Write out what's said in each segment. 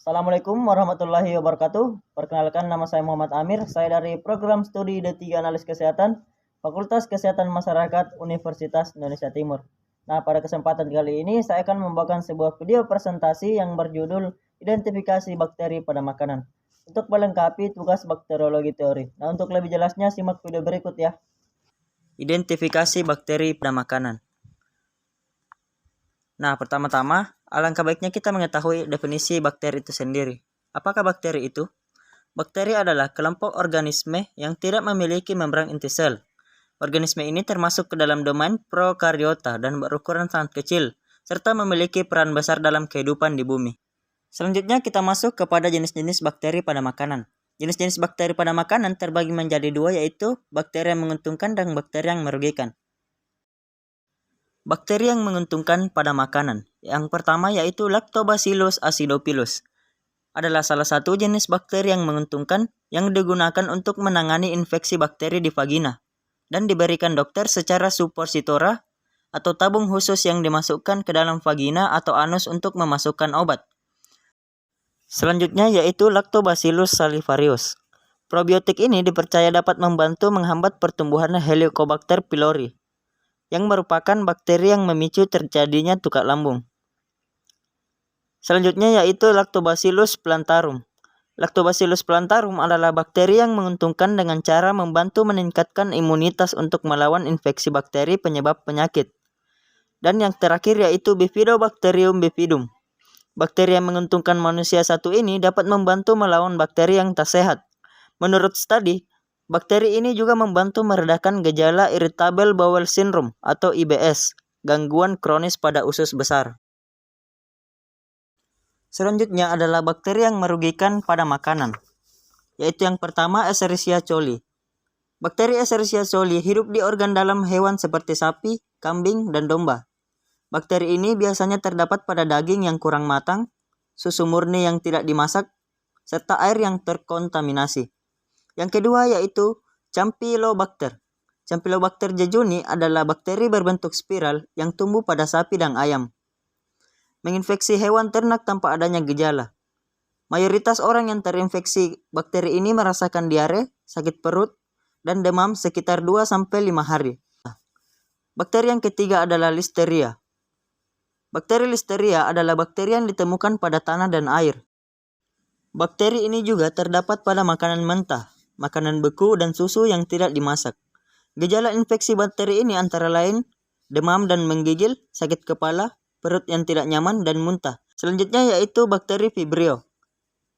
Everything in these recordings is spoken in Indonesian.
Assalamualaikum warahmatullahi wabarakatuh. Perkenalkan, nama saya Muhammad Amir. Saya dari program studi D3 Analis Kesehatan, Fakultas Kesehatan Masyarakat Universitas Indonesia Timur. Nah, pada kesempatan kali ini saya akan membawakan sebuah video presentasi yang berjudul Identifikasi Bakteri pada Makanan untuk melengkapi tugas bakteriologi teori. Nah, untuk lebih jelasnya simak video berikut ya. Identifikasi bakteri pada makanan. Nah, pertama-tama, alangkah baiknya kita mengetahui definisi bakteri itu sendiri. Apakah bakteri itu? Bakteri adalah kelompok organisme yang tidak memiliki membran inti sel. Organisme ini termasuk ke dalam domain prokariota dan berukuran sangat kecil, serta memiliki peran besar dalam kehidupan di bumi. Selanjutnya kita masuk kepada jenis-jenis bakteri pada makanan. Jenis-jenis bakteri pada makanan terbagi menjadi dua, yaitu bakteri yang menguntungkan dan bakteri yang merugikan. Bakteri yang menguntungkan pada makanan. Yang pertama yaitu Lactobacillus acidophilus. Adalah salah satu jenis bakteri yang menguntungkan yang digunakan untuk menangani infeksi bakteri di vagina dan diberikan dokter secara suppositora atau tabung khusus yang dimasukkan ke dalam vagina atau anus untuk memasukkan obat. Selanjutnya yaitu Lactobacillus salivarius. Probiotik ini dipercaya dapat membantu menghambat pertumbuhan Helicobacter pylori, yang merupakan bakteri yang memicu terjadinya tukak lambung. Selanjutnya yaitu Lactobacillus plantarum. Lactobacillus plantarum adalah bakteri yang menguntungkan dengan cara membantu meningkatkan imunitas untuk melawan infeksi bakteri penyebab penyakit. Dan yang terakhir yaitu Bifidobacterium bifidum. Bakteri yang menguntungkan manusia satu ini dapat membantu melawan bakteri yang tak sehat. Menurut studi, bakteri ini juga membantu meredakan gejala Irritable Bowel Syndrome atau IBS, gangguan kronis pada usus besar. Selanjutnya adalah bakteri yang merugikan pada makanan, yaitu yang pertama Escherichia coli. Bakteri Escherichia coli hidup di organ dalam hewan seperti sapi, kambing, dan domba. Bakteri ini biasanya terdapat pada daging yang kurang matang, susu murni yang tidak dimasak, serta air yang terkontaminasi. Yang kedua yaitu Campylobacter. Campylobacter jejuni adalah bakteri berbentuk spiral yang tumbuh pada sapi dan ayam. Menginfeksi hewan ternak tanpa adanya gejala. Mayoritas orang yang terinfeksi bakteri ini merasakan diare, sakit perut, dan demam sekitar 2-5 hari. Bakteri yang ketiga adalah Listeria. Bakteri Listeria adalah bakteri yang ditemukan pada tanah dan air. Bakteri ini juga terdapat pada makanan mentah, makanan beku, dan susu yang tidak dimasak. Gejala infeksi bakteri ini antara lain demam dan menggigil, sakit kepala, perut yang tidak nyaman, dan muntah. Selanjutnya yaitu bakteri Vibrio.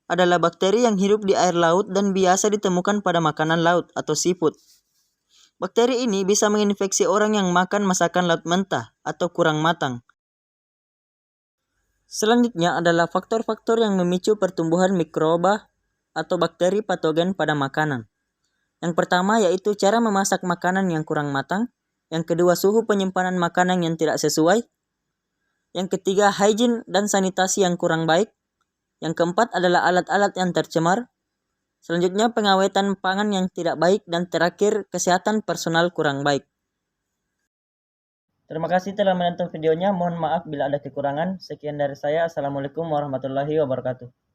Adalah bakteri yang hidup di air laut dan biasa ditemukan pada makanan laut atau seafood. Bakteri ini bisa menginfeksi orang yang makan masakan laut mentah atau kurang matang. Selanjutnya adalah faktor-faktor yang memicu pertumbuhan mikroba atau bakteri patogen pada makanan. Yang pertama yaitu cara memasak makanan yang kurang matang. Yang kedua, suhu penyimpanan makanan yang tidak sesuai. Yang ketiga, hygiene dan sanitasi yang kurang baik. Yang keempat adalah alat-alat yang tercemar. Selanjutnya, pengawetan pangan yang tidak baik. Dan terakhir, kesehatan personal kurang baik. Terima kasih telah menonton videonya. Mohon maaf bila ada kekurangan. Sekian dari saya. Assalamualaikum warahmatullahi wabarakatuh.